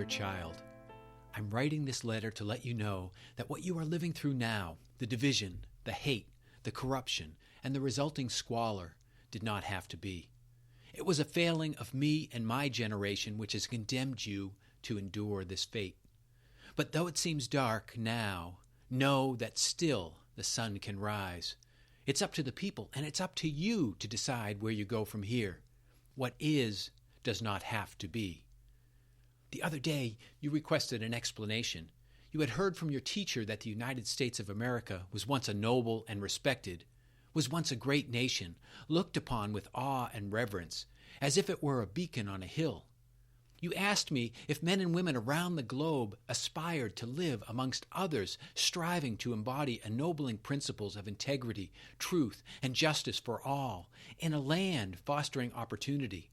dear child. I'm writing this letter to let you know that what you are living through now, the division, the hate, the corruption, and the resulting squalor, did not have to be. It was a failing of me and my generation which has condemned you to endure this fate. But though it seems dark now, know that still the sun can rise. It's up to the people, and it's up to you to decide where you go from here. What is does not have to be. The other day, you requested an explanation. You had heard from your teacher that the United States of America was once a noble and respected, was once a great nation, looked upon with awe and reverence, as if it were a beacon on a hill. You asked me if men and women around the globe aspired to live amongst others, striving to embody ennobling principles of integrity, truth, and justice for all, in a land fostering opportunity.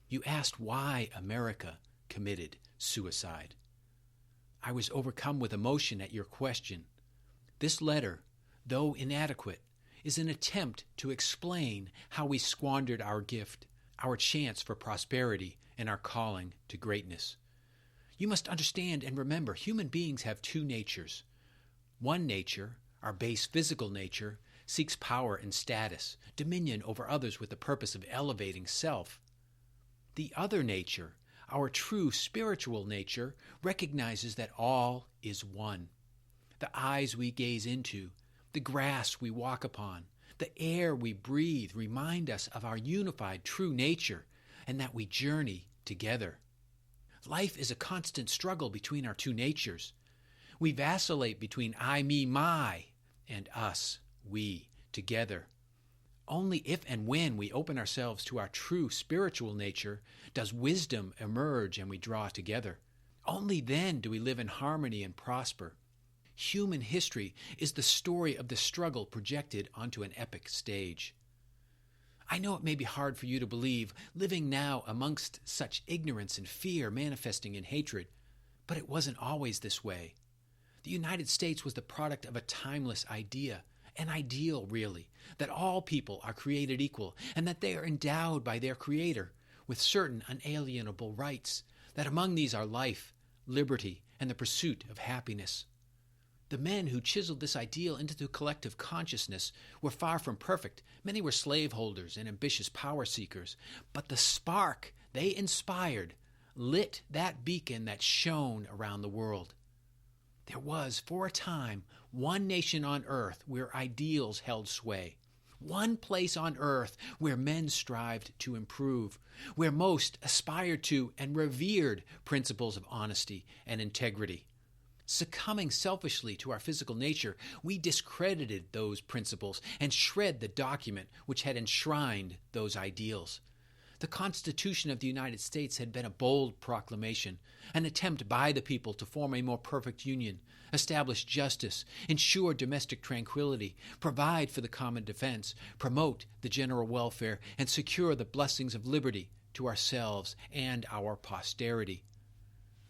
You asked why America committed suicide. I was overcome with emotion at your question. This letter, though inadequate, is an attempt to explain how we squandered our gift, our chance for prosperity, and our calling to greatness. You must understand and remember, human beings have two natures. One nature, our base physical nature, seeks power and status, dominion over others with the purpose of elevating self. The other nature, our true spiritual nature, recognizes that all is one. The eyes we gaze into, the grass we walk upon, the air we breathe remind us of our unified true nature and that we journey together. Life is a constant struggle between our two natures. We vacillate between I, me, my, and us, we, together. Only if and when we open ourselves to our true spiritual nature does wisdom emerge and we draw together. Only then do we live in harmony and prosper. Human history is the story of the struggle projected onto an epic stage. I know it may be hard for you to believe, living now amongst such ignorance and fear manifesting in hatred, but it wasn't always this way. The United States was the product of a timeless idea, an ideal really, that all people are created equal and that they are endowed by their Creator with certain unalienable rights, that among these are life, liberty, and the pursuit of happiness. The men who chiseled this ideal into the collective consciousness were far from perfect. Many were slaveholders and ambitious power seekers. But the spark they inspired lit that beacon that shone around the world. There was, for a time, one nation on earth where ideals held sway. One place on earth where men strived to improve, where most aspired to and revered principles of honesty and integrity. Succumbing selfishly to our physical nature, we discredited those principles and shred the document which had enshrined those ideals. The Constitution of the United States had been a bold proclamation, an attempt by the people to form a more perfect union, establish justice, ensure domestic tranquility, provide for the common defense, promote the general welfare, and secure the blessings of liberty to ourselves and our posterity.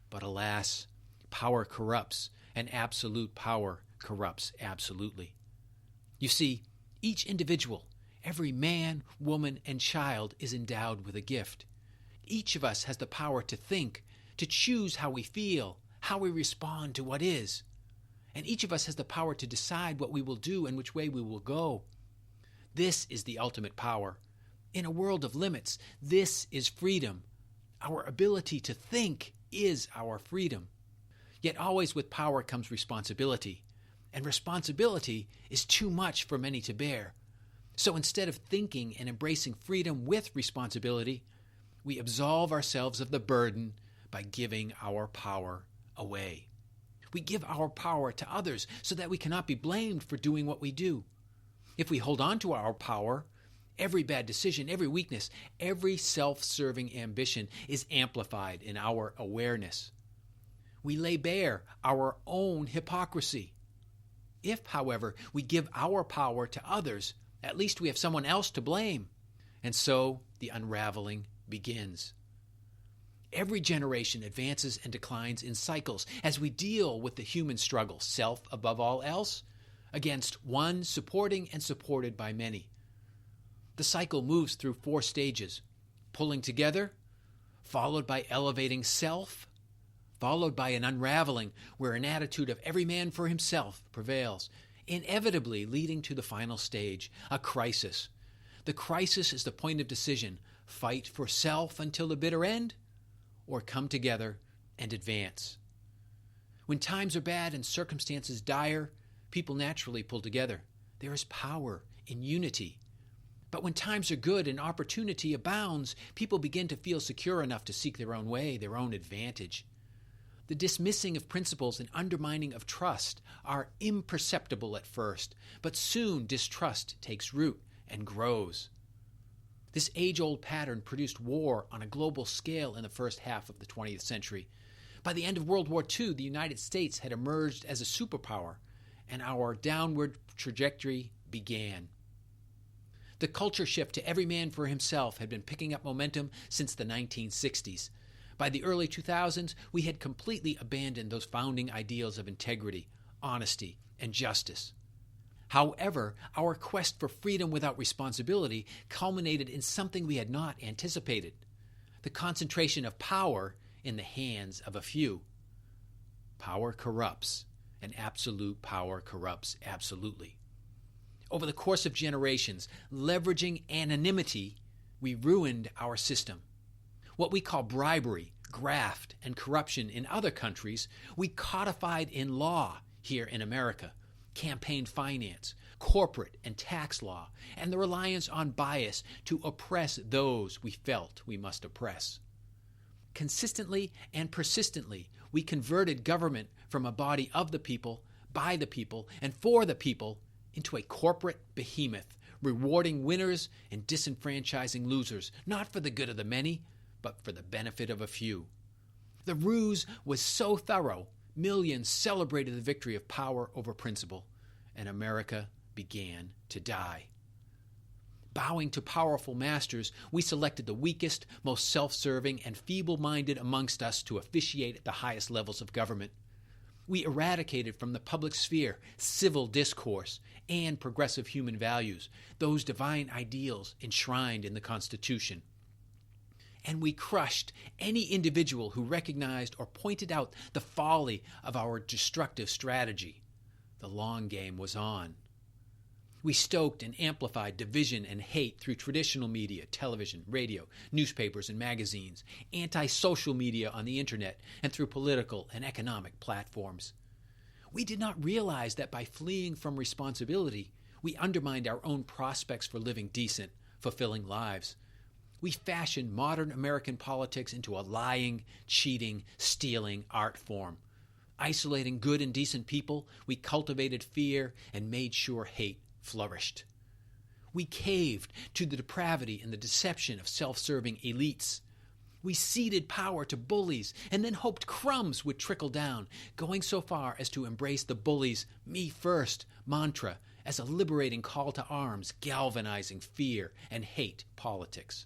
But alas, power corrupts, and absolute power corrupts absolutely. You see, each individual, every man, woman, and child is endowed with a gift. Each of us has the power to think, to choose how we feel, how we respond to what is. And each of us has the power to decide what we will do and which way we will go. This is the ultimate power. In a world of limits, this is freedom. Our ability to think is our freedom. Yet always with power comes responsibility, and responsibility is too much for many to bear. So instead of thinking and embracing freedom with responsibility, we absolve ourselves of the burden by giving our power away. We give our power to others so that we cannot be blamed for doing what we do. If we hold on to our power, every bad decision, every weakness, every self-serving ambition is amplified in our awareness. We lay bare our own hypocrisy. If, however, we give our power to others, at least we have someone else to blame. And so the unraveling begins. Every generation advances and declines in cycles as we deal with the human struggle, self above all else, against one supporting and supported by many. The cycle moves through 4 stages: pulling together, followed by elevating self, followed by an unraveling where an attitude of every man for himself prevails, inevitably leading to the final stage, a crisis. The crisis is the point of decision: fight for self until the bitter end, or come together and advance. When times are bad and circumstances dire, people naturally pull together. There is power in unity. But when times are good and opportunity abounds, people begin to feel secure enough to seek their own way, their own advantage. The dismissing of principles and undermining of trust are imperceptible at first, but soon distrust takes root and grows. This age-old pattern produced war on a global scale in the first half of the 20th century. By the end of World War II, the United States had emerged as a superpower, and our downward trajectory began. The culture shift to every man for himself had been picking up momentum since the 1960s. By the early 2000s, we had completely abandoned those founding ideals of integrity, honesty, and justice. However, our quest for freedom without responsibility culminated in something we had not anticipated: the concentration of power in the hands of a few. Power corrupts, and absolute power corrupts absolutely. Over the course of generations, leveraging anonymity, we ruined our system. What we call bribery, graft, and corruption in other countries, we codified in law here in America. Campaign finance, corporate and tax law, and the reliance on bias to oppress those we felt we must oppress. Consistently and persistently, we converted government from a body of the people, by the people, and for the people into a corporate behemoth, rewarding winners and disenfranchising losers, not for the good of the many, but for the benefit of a few. The ruse was so thorough, millions celebrated the victory of power over principle, and America began to die. Bowing to powerful masters, we selected the weakest, most self-serving, and feeble-minded amongst us to officiate at the highest levels of government. We eradicated from the public sphere civil discourse and progressive human values, those divine ideals enshrined in the Constitution. And we crushed any individual who recognized or pointed out the folly of our destructive strategy. The long game was on. We stoked and amplified division and hate through traditional media, television, radio, newspapers, and magazines, anti-social media on the internet, and through political and economic platforms. We did not realize that by fleeing from responsibility, we undermined our own prospects for living decent, fulfilling lives. We fashioned modern American politics into a lying, cheating, stealing art form. Isolating good and decent people, we cultivated fear and made sure hate flourished. We caved to the depravity and the deception of self-serving elites. We ceded power to bullies and then hoped crumbs would trickle down, going so far as to embrace the bullies' "me first" mantra as a liberating call to arms, galvanizing fear and hate politics.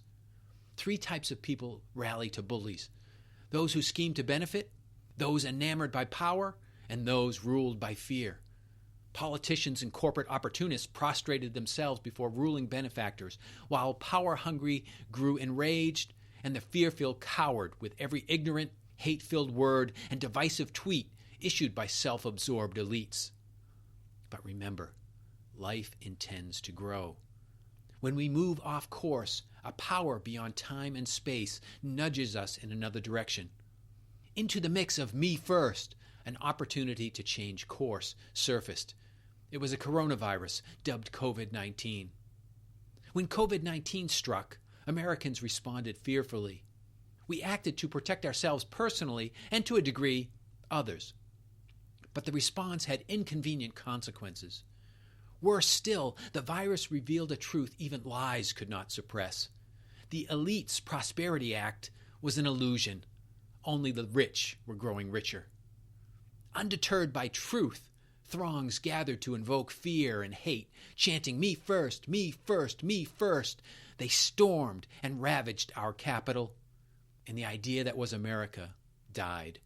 3 types of people rally to bullies: those who scheme to benefit, those enamored by power, and those ruled by fear. Politicians and corporate opportunists prostrated themselves before ruling benefactors, while power-hungry grew enraged, and the fear-filled cowered with every ignorant, hate-filled word and divisive tweet issued by self-absorbed elites. But remember, life intends to grow. When we move off course, a power beyond time and space nudges us in another direction. Into the mix of me first, an opportunity to change course surfaced. It was a coronavirus dubbed COVID-19. When COVID-19 struck, Americans responded fearfully. We acted to protect ourselves personally and, to a degree, others. But the response had inconvenient consequences. Worse still, the virus revealed a truth even lies could not suppress. The elite's Prosperity Act was an illusion. Only the rich were growing richer. Undeterred by truth, throngs gathered to invoke fear and hate, chanting, "Me first, me first, me first." They stormed and ravaged our capital, and the idea that was America died.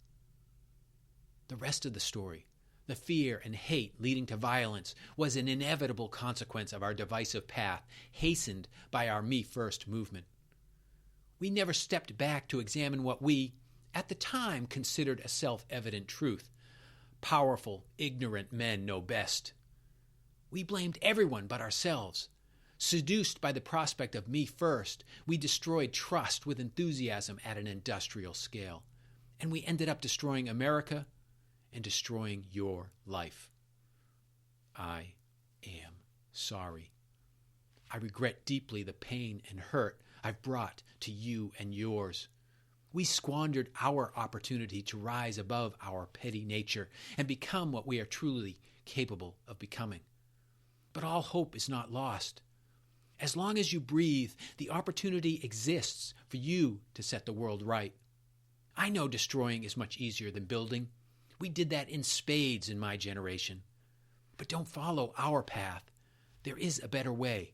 The rest of the story, the fear and hate leading to violence, was an inevitable consequence of our divisive path, hastened by our Me First movement. We never stepped back to examine what we, at the time considered a self-evident truth. Powerful, ignorant men know best. We blamed everyone but ourselves. Seduced by the prospect of me first, we destroyed trust with enthusiasm at an industrial scale. And we ended up destroying America and destroying your life. I am sorry. I regret deeply the pain and hurt I've brought to you and yours. We squandered our opportunity to rise above our petty nature and become what we are truly capable of becoming. But all hope is not lost. As long as you breathe, the opportunity exists for you to set the world right. I know destroying is much easier than building. We did that in spades in my generation. But don't follow our path. There is a better way.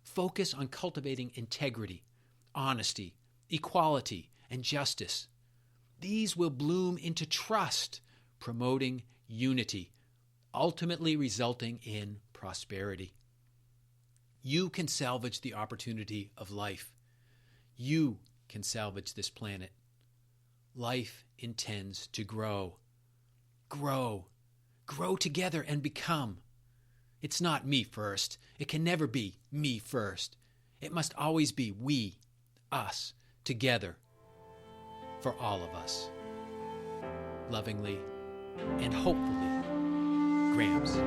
Focus on cultivating integrity, honesty, equality, and justice. These will bloom into trust, promoting unity, ultimately resulting in prosperity. You can salvage the opportunity of life. You can salvage this planet. Life intends to grow. Grow. Grow together and become. It's not me first. It can never be me first. It must always be we, us, together, for all of us. Lovingly and hopefully, Grams.